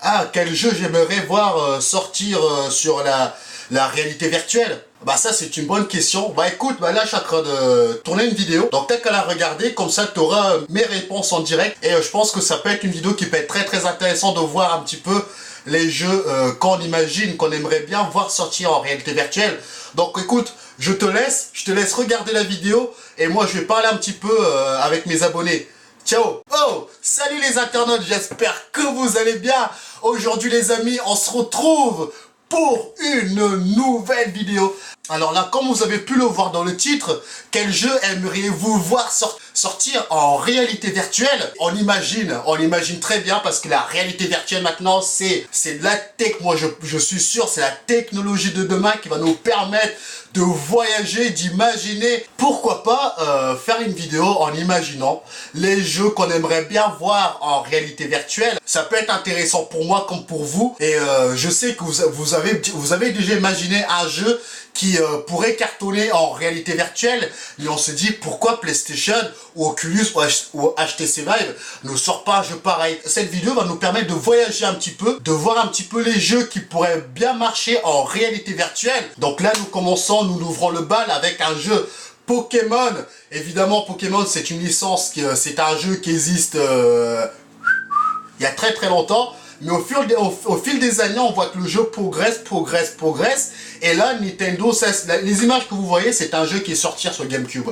Ah, quel jeu j'aimerais voir sortir sur la réalité virtuelle? Bah ça c'est une bonne question. Bah écoute, bah là je suis en train de tourner une vidéo. Donc t'as qu'à la regarder, comme ça tu auras mes réponses en direct. Et je pense que ça peut être une vidéo qui peut être très intéressante de voir un petit peu les jeux qu'on imagine, qu'on aimerait bien voir sortir en réalité virtuelle. Donc écoute, je te laisse regarder la vidéo. Et moi je vais parler un petit peu avec mes abonnés. Ciao! Oh! Salut les internautes, j'espère que vous allez bien. Aujourd'hui les amis, on se retrouve pour une nouvelle vidéo. Alors là, comme vous avez pu le voir dans le titre, quel jeu aimeriez-vous voir sortir en réalité virtuelle? On imagine très bien parce que la réalité virtuelle maintenant, c'est la tech. Moi, je suis sûr, c'est la technologie de demain qui va nous permettre de voyager, d'imaginer. Pourquoi pas faire une vidéo en imaginant les jeux qu'on aimerait bien voir en réalité virtuelle. Ça peut être intéressant pour moi comme pour vous. Et je sais que vous avez déjà imaginé un jeu qui pourrait cartonner en réalité virtuelle, mais on se dit pourquoi PlayStation ou Oculus ou HTC Vive ne sort pas un jeu pareil. Cette vidéo va nous permettre de voyager un petit peu, de voir un petit peu les jeux qui pourraient bien marcher en réalité virtuelle. Donc là nous ouvrons le bal avec un jeu Pokémon. Évidemment Pokémon c'est une licence, c'est un jeu qui existe il y a très longtemps. Mais au fil des années, on voit que le jeu progresse. Et là, Nintendo, les images que vous voyez, c'est un jeu qui est sorti sur GameCube.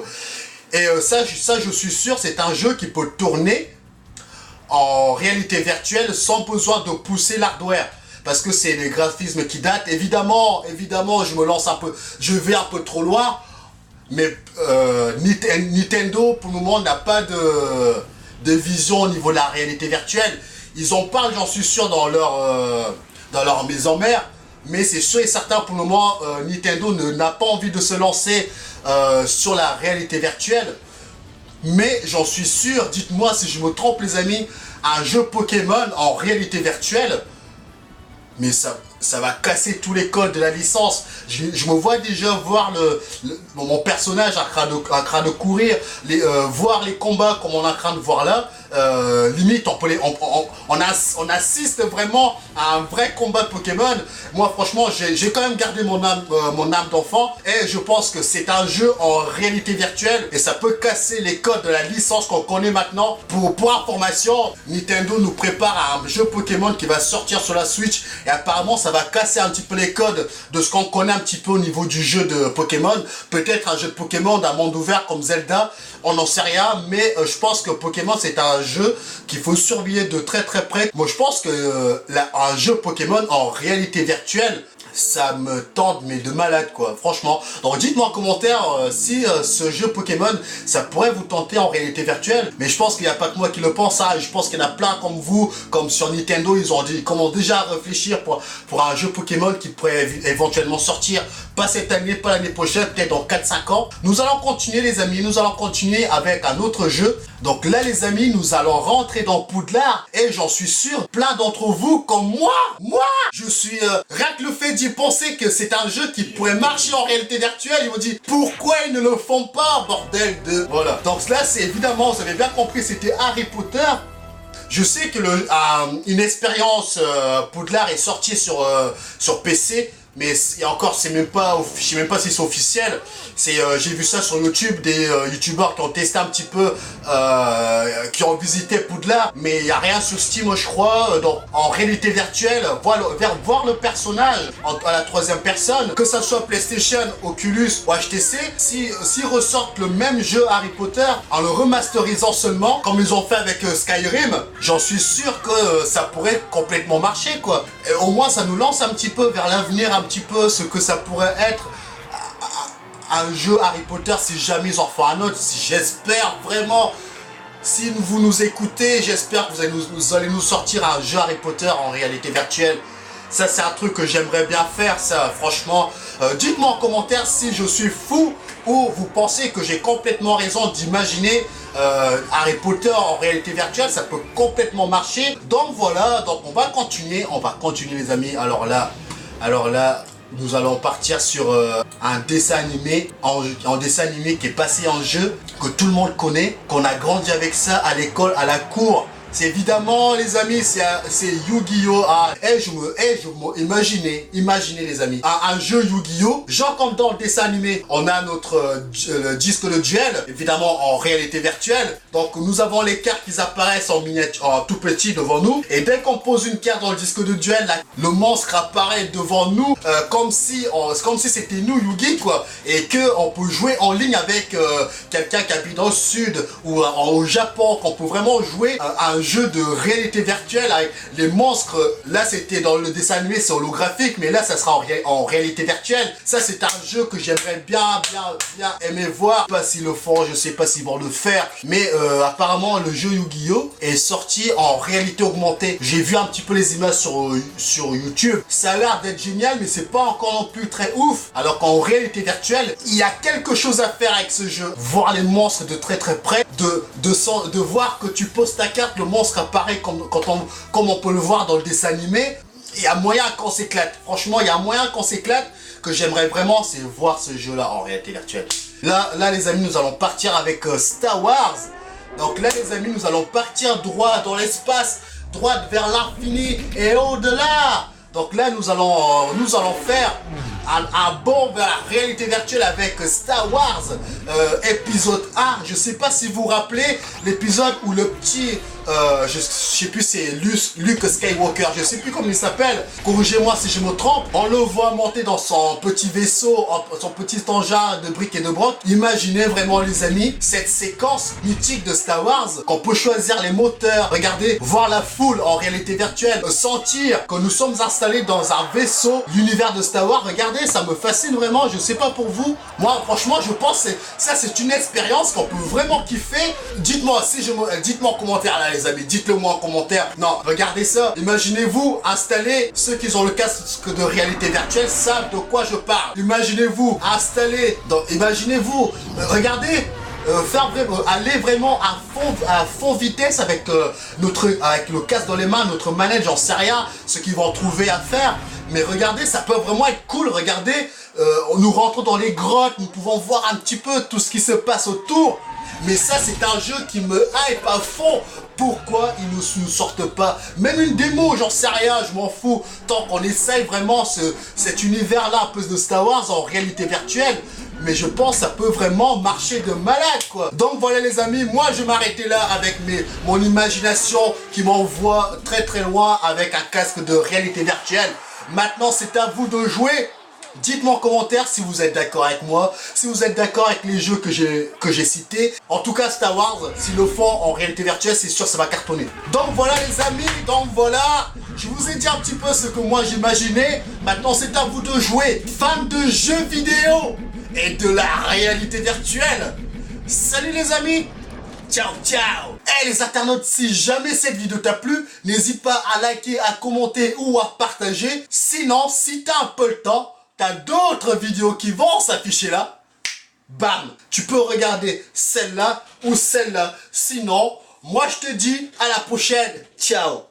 Et ça, je suis sûr, c'est un jeu qui peut tourner en réalité virtuelle sans besoin de pousser l'hardware. Parce que c'est des graphismes qui datent. Évidemment, je vais un peu trop loin. Mais Nintendo, pour le moment, n'a pas de vision au niveau de la réalité virtuelle. Ils en parlent, j'en suis sûr, dans leur maison mère. Mais c'est sûr et certain, pour le moment, Nintendo n'a pas envie de se lancer sur la réalité virtuelle. Mais j'en suis sûr, dites-moi si je me trompe les amis, un jeu Pokémon en réalité virtuelle, mais ça va casser tous les codes de la licence. Je me vois déjà voir mon personnage en train de courir, voir les combats comme on est en train de voir là. Limite on assiste vraiment à un vrai combat de Pokémon. Moi franchement j'ai quand même gardé mon âme d'enfant et je pense que c'est un jeu en réalité virtuelle et ça peut casser les codes de la licence qu'on connaît maintenant. Pour information, Nintendo nous prépare à un jeu Pokémon qui va sortir sur la Switch et apparemment ça va casser un petit peu les codes de ce qu'on connaît un petit peu au niveau du jeu de Pokémon. Peut-être un jeu de Pokémon d'un monde ouvert comme Zelda, on n'en sait rien, mais je pense que Pokémon c'est un jeu qu'il faut surveiller de très près. Moi je pense que un jeu Pokémon en réalité virtuelle, ça me tente mais de malade quoi, franchement. Donc dites-moi en commentaire si ce jeu Pokémon ça pourrait vous tenter en réalité virtuelle. Mais je pense qu'il n'y a pas que moi qui le pense, hein. Je pense qu'il y en a plein comme vous, comme sur Nintendo, ils commencent déjà à réfléchir pour un jeu Pokémon qui pourrait éventuellement sortir, pas cette année, pas l'année prochaine, peut-être dans 4-5 ans. Nous allons continuer les amis, nous allons continuer avec un autre jeu. Donc là les amis, nous allons rentrer dans Poudlard et j'en suis sûr, plein d'entre vous comme moi, je suis rien que le fait d'y penser que c'est un jeu qui pourrait marcher en réalité virtuelle, ils m'ont dit pourquoi ils ne le font pas, bordel de... Voilà, donc là c'est évidemment, vous avez bien compris, c'était Harry Potter. Je sais que une expérience Poudlard est sortie sur PC, mais encore je sais même pas si c'est officiel. J'ai vu ça sur YouTube, des youtubeurs qui ont testé un petit peu, qui ont visité Poudlard, mais il n'y a rien sur Steam je crois. Donc en réalité virtuelle, voir le personnage à la troisième personne, que ça soit PlayStation, Oculus ou HTC, s'ils ressortent le même jeu Harry Potter en le remasterisant seulement, comme ils ont fait avec Skyrim, j'en suis sûr que ça pourrait complètement marcher quoi. Et au moins ça nous lance un petit peu vers l'avenir, un petit peu ce que ça pourrait être un jeu Harry Potter si jamais ils en font un autre. J'espère vraiment, si vous nous écoutez, j'espère que vous allez nous sortir un jeu Harry Potter en réalité virtuelle. Ça c'est un truc que j'aimerais bien faire, ça franchement. Dites-moi en commentaire si je suis fou ou vous pensez que j'ai complètement raison d'imaginer Harry Potter en réalité virtuelle, ça peut complètement marcher. Donc voilà, donc on va continuer les amis. Alors là, nous allons partir sur un dessin animé, en dessin animé qui est passé en jeu, que tout le monde connaît, qu'on a grandi avec ça à l'école, à la cour C'est évidemment, les amis, c'est Yu-Gi-Oh! Imaginez les amis, un jeu Yu-Gi-Oh! Genre comme dans le dessin animé, on a notre disque de duel, évidemment en réalité virtuelle. Donc nous avons les cartes qui apparaissent en miniature, en tout petit devant nous. Et dès qu'on pose une carte dans le disque de duel, le monstre apparaît devant nous comme si c'était nous Yu-Gi quoi. Et que on peut jouer en ligne avec quelqu'un qui habite dans le sud ou au Japon, qu'on peut vraiment jouer à un jeu de réalité virtuelle avec les monstres. Là c'était dans le dessin animé, c'est holographique, mais là ça sera en réalité virtuelle. Ça c'est un jeu que j'aimerais bien aimer voir. Je sais pas s'ils le font, je sais pas s'ils vont le faire, mais apparemment le jeu Yu-Gi-Oh! Est sorti en réalité augmentée. J'ai vu un petit peu les images sur YouTube. Ça a l'air d'être génial, mais c'est pas encore non plus très ouf. Alors qu'en réalité virtuelle, il y a quelque chose à faire avec ce jeu. Voir les monstres de très près, de voir que tu poses ta carte, le monstre apparaît comme on peut le voir dans le dessin animé. Il y a moyen qu'on s'éclate. Franchement, il y a moyen qu'on s'éclate. Que j'aimerais vraiment, c'est voir ce jeu-là en réalité virtuelle. Là, les amis, nous allons partir avec Star Wars. Donc là, les amis, nous allons partir droit dans l'espace, droit vers l'infini et au-delà. Donc là, nous allons faire un bond vers la réalité virtuelle avec Star Wars épisode 1. Je sais pas si vous vous rappelez l'épisode où le petit, je sais plus, c'est Luke Skywalker, je sais plus comment il s'appelle, corrigez-moi si je me trompe. On le voit monter dans son petit vaisseau, son petit engin de briques et de broc. Imaginez vraiment les amis, cette séquence mythique de Star Wars, qu'on peut choisir les moteurs, regardez, voir la foule en réalité virtuelle, sentir que nous sommes installés dans un vaisseau, l'univers de Star Wars. Regardez, ça me fascine vraiment, je sais pas pour vous. Moi, franchement, je pense que ça, c'est une expérience qu'on peut vraiment kiffer. Dites-moi en commentaire là, les amis, dites-le moi en commentaire. Non, regardez ça. Imaginez-vous installer, ceux qui ont le casque de réalité virtuelle savent de quoi je parle. Imaginez-vous installer, regardez. Aller vraiment à fond vitesse avec le casque dans les mains, notre manette, j'en sais rien, ce qu'ils vont trouver à faire. Mais regardez, ça peut vraiment être cool. Regardez, nous rentrons dans les grottes, nous pouvons voir un petit peu tout ce qui se passe autour. Mais ça, c'est un jeu qui me hype à fond. Pourquoi ils ne nous sortent pas même une démo, j'en sais rien, je m'en fous. Tant qu'on essaye vraiment cet univers-là, un peu de Star Wars en réalité virtuelle. Mais je pense que ça peut vraiment marcher de malade quoi. Donc voilà les amis, moi je vais m'arrêter là avec mon imagination qui m'envoie très loin avec un casque de réalité virtuelle. Maintenant c'est à vous de jouer. Dites-moi en commentaire si vous êtes d'accord avec moi, si vous êtes d'accord avec les jeux que j'ai cités. En tout cas Star Wars, s'ils le font en réalité virtuelle, c'est sûr ça va cartonner. Donc voilà les amis, je vous ai dit un petit peu ce que moi j'imaginais. Maintenant c'est à vous de jouer. Fans de jeux vidéo et de la réalité virtuelle. Salut les amis. Ciao, ciao. Et les internautes, si jamais cette vidéo t'a plu, n'hésite pas à liker, à commenter ou à partager. Sinon, si t'as un peu le temps, t'as d'autres vidéos qui vont s'afficher là. Bam, tu peux regarder celle-là ou celle-là. Sinon, moi je te dis à la prochaine. Ciao.